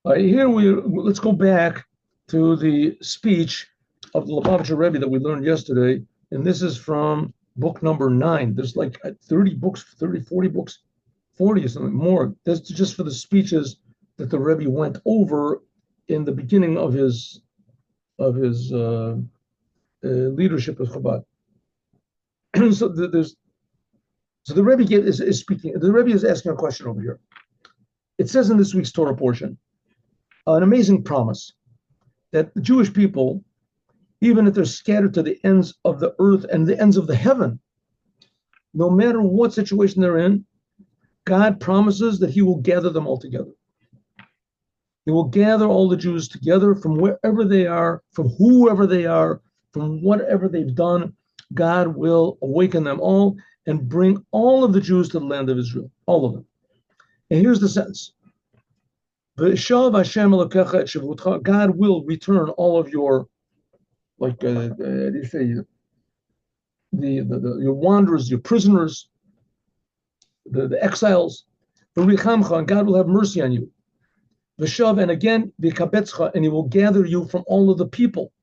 Let's go back to the speech of the Lubavitcher Rebbe that we learned yesterday, and this is from book number 9. There's like 30 books, 30, 40 books, 40 or something more. That's just for the speeches that the Rebbe went over in the beginning of his leadership of Chabad. So the Rebbe is speaking. The Rebbe is asking a question over here. It says in this week's Torah portion an amazing promise that the Jewish people, even if they're scattered to the ends of the earth and the ends of the heaven, no matter what situation they're in, God promises that He will gather them all together. He will gather all the Jews together from wherever they are, from whoever they are, from whatever they've done. God will awaken them all and bring all of the Jews to the land of Israel, all of them. And here's the sentence. God will return all of your, like, your wanderers, your prisoners, the exiles. And God will have mercy on you. And again, and He will gather you from all of the people.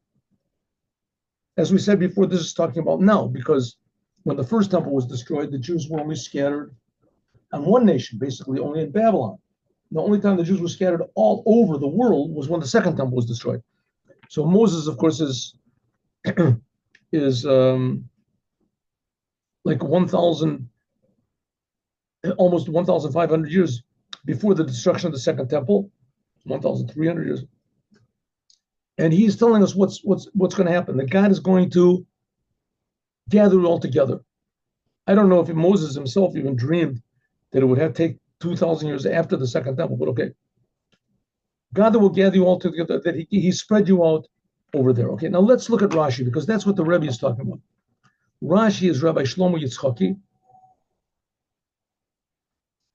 As we said before, this is talking about now, because when the first temple was destroyed, the Jews were only scattered on one nation, basically only in Babylon. The only time the Jews were scattered all over the world was when the second temple was destroyed. So Moses, of course, is like 1,000, almost 1,500 years before the destruction of the second temple, 1,300 years. And he's telling us what's going to happen. That God is going to gather it all together. I don't know if Moses himself even dreamed that it would have to take 2,000 years after the second temple, but okay. God will gather you all together, that he spread you out over there. Okay, now let's look at Rashi, because that's what the Rebbe is talking about. Rashi is Rabbi Shlomo Yitzchaki,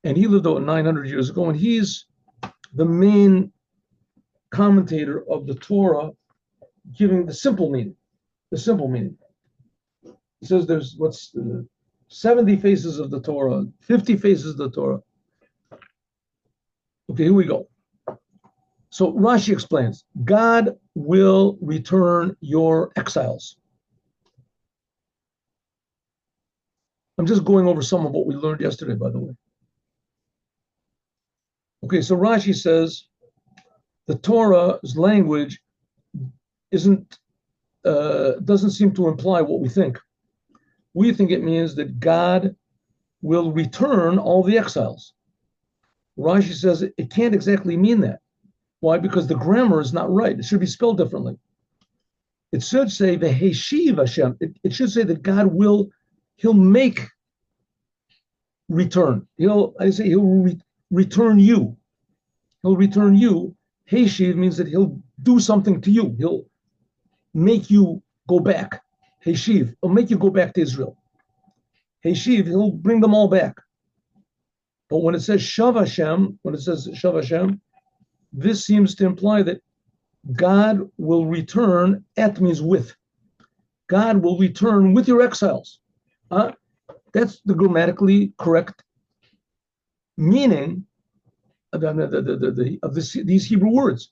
and he lived over 900 years ago, and he's the main commentator of the Torah, giving the simple meaning. The simple meaning. He says there's 70 faces of the Torah, 50 faces of the Torah. Okay, here we go. So Rashi explains, God will return your exiles. I'm just going over some of what we learned yesterday, by the way. Okay, so Rashi says the Torah's language doesn't seem to imply what we think. We think it means that God will return all the exiles. Rashi says it can't exactly mean that. Why? Because the grammar is not right. It should be spelled differently. It should say the Heshiv Hashem. It should say that God He'll make return. He'll return you. He'll return you. Heshiv means that He'll do something to you. He'll make you go back. Heshiv. He'll make you go back to Israel. Heshiv. He'll bring them all back. But when it says Shav Hashem, this seems to imply that God will return, et means with. God will return with your exiles. That's the grammatically correct meaning of these Hebrew words.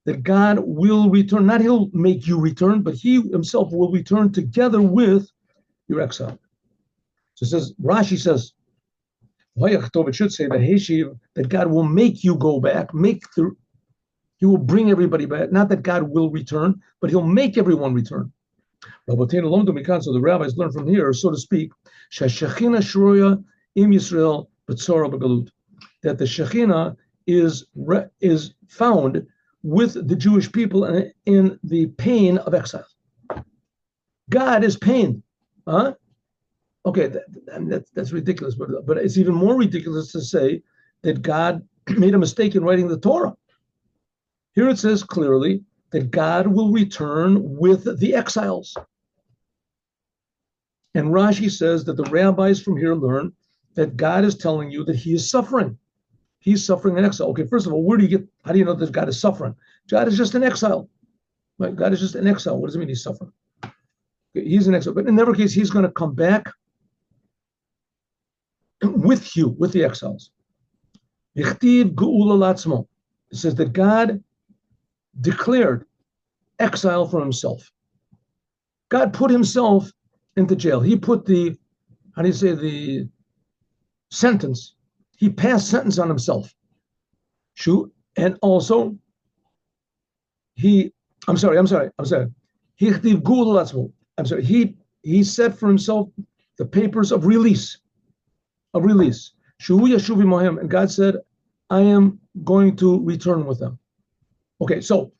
That God will return, not He'll make you return, but He Himself will return together with your exile. So it says, Rashi says, it should say that God will make you go back, He will bring everybody back. Not that God will return, but He'll make everyone return. So the rabbis learn from here, so to speak, that the Shekhinah is found with the Jewish people in the pain of exile. God is pained. Okay, that's ridiculous, but it's even more ridiculous to say that God made a mistake in writing the Torah. Here it says clearly that God will return with the exiles. And Rashi says that the rabbis from here learn that God is telling you that He is suffering. He's suffering in exile. Okay, first of all, how do you know that God is suffering? God is just in exile. Right? God is just in exile. What does it mean He's suffering? Okay, He's in exile. But in every case, He's going to come back with you, with the exiles. It It says that God declared exile for himself. God put himself into jail. He put the, how do you say, the sentence. He passed sentence on himself. And also, he, I'm sorry. He set for himself the papers of release. And God said, I am going to return with them. Okay, so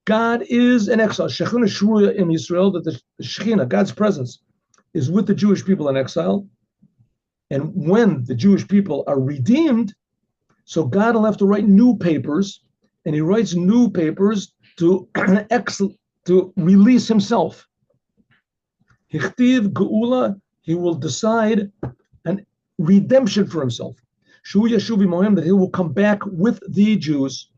God is in exile. Shechina Shruya in Israel, that the Shechina, God's presence, is with the Jewish people in exile. And when the Jewish people are redeemed, so God will have to write new papers, and he writes new papers to to release himself. Hichtiv Geula, he will decide an redemption for himself. Shu Yeshuvi Mohem, that he will come back with the Jews.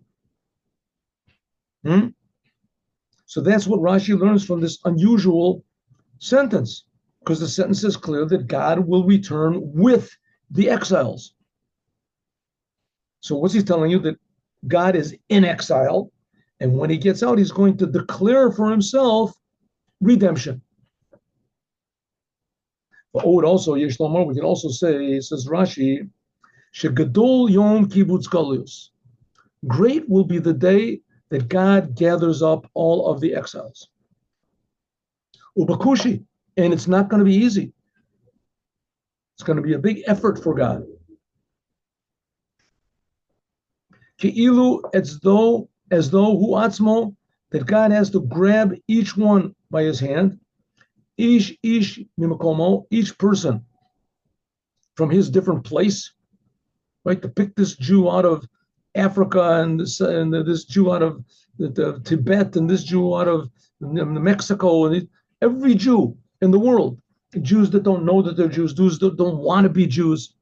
So that's what Rashi learns from this unusual sentence, because the sentence is clear that God will return with the exiles. So what's he telling you? That God is in exile, and when he gets out, he's going to declare for himself redemption. But also, we can also say, says Rashi, Shegadol Yom Kibbutz Galus. Great will be the day that God gathers up all of the exiles. Ubakushi, and it's not going to be easy. It's going to be a big effort for God. Ki'ilu, as though huatzmo, that God has to grab each one by his hand. Ish mimakomo, each person from his different place, right? To pick this Jew out of Africa, and this Jew out of the Tibet, and this Jew out of Mexico, and every Jew in the world, Jews that don't know that they're Jews, Jews that don't want to be Jews.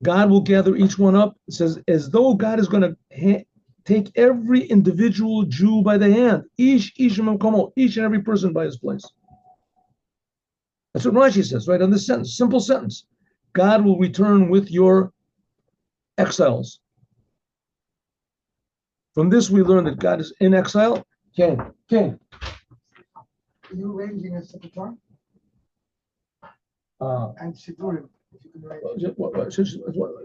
God will gather each one up. It says, as though God is going to take every individual Jew by the hand, each and every person by his place. That's what Rashi says, right? On this sentence, simple sentence. God will return with your exiles. From this, we learn that God is in exile. Ken. Are you arranging a secretary? And Shidurim, if you can arrange.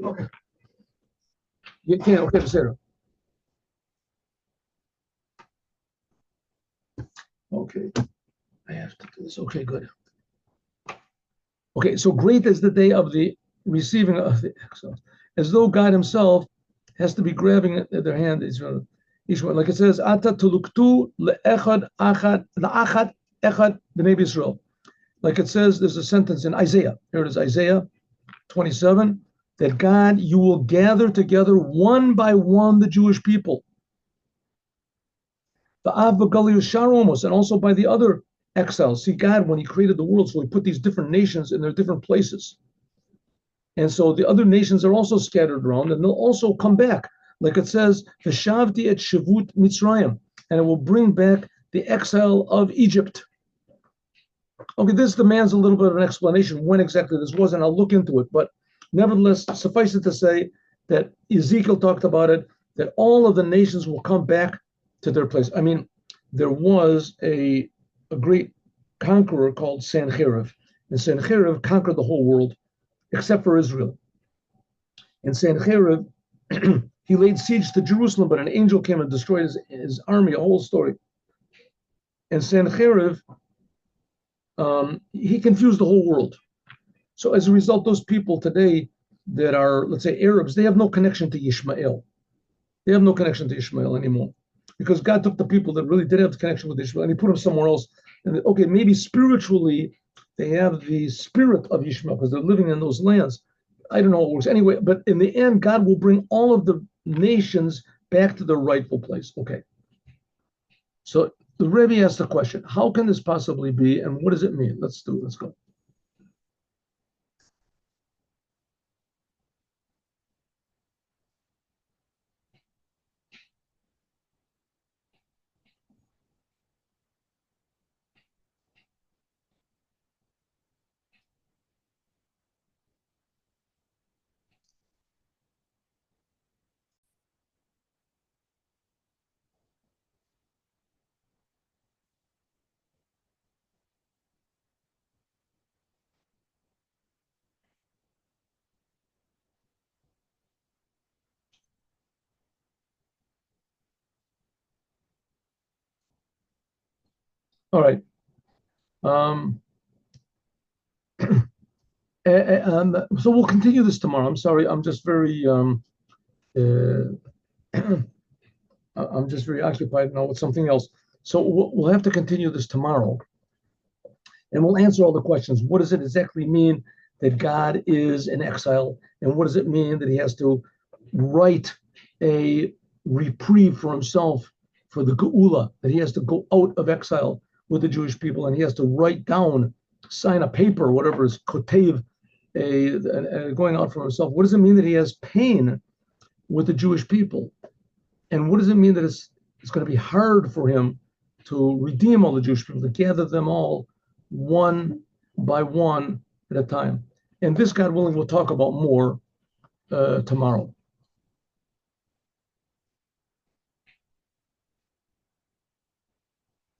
Okay. You can't, okay, Sarah. Okay. I have to do this. Okay, good. Okay, so great is the day of the receiving of the exiles, as though God himself has to be grabbing their hand, each one. Like it says, Ata tuluktu le'echad achad la'achad echad b'nei Yisrael. Like it says, there's a sentence in Isaiah. Here it is, Isaiah 27, that God, you will gather together one by one the Jewish people. And also by the other exiles. See, God, when he created the world, so he put these different nations in their different places. And so the other nations are also scattered around, and they'll also come back. Like it says, Veshavti et Shavut Mitzrayim, and it will bring back the exile of Egypt. Okay, this demands a little bit of an explanation when exactly this was, and I'll look into it. But nevertheless, suffice it to say that Ezekiel talked about it, that all of the nations will come back to their place. I mean, there was a great conqueror called Sanherib, and Sanherib conquered the whole world except for Israel. And Sanherib, he laid siege to Jerusalem, but an angel came and destroyed his army, a whole story. And Sanherib, he confused the whole world. So as a result, those people today that are, let's say, Arabs, they have no connection to Ishmael. They have no connection to Ishmael anymore, because God took the people that really did have the connection with Ishmael and he put them somewhere else. And okay, maybe spiritually they have the spirit of Ishmael because they're living in those lands. I don't know how it works anyway, but in the end, God will bring all of the nations back to their rightful place. Okay. So the Rebbe asked the question, how can this possibly be, and what does it mean? Let's go. All right. So we'll continue this tomorrow. I'm sorry. I'm just very I'm just very occupied now with something else. So we'll have to continue this tomorrow, and we'll answer all the questions. What does it exactly mean that God is in exile, and what does it mean that He has to write a reprieve for Himself for the Geula, that He has to go out of exile with the Jewish people, and He has to write down, sign a paper, whatever is kotev, going out for Himself. What does it mean that He has pain with the Jewish people? And what does it mean that it's going to be hard for Him to redeem all the Jewish people, to gather them all one by one at a time? And this, God willing, we'll talk about more tomorrow.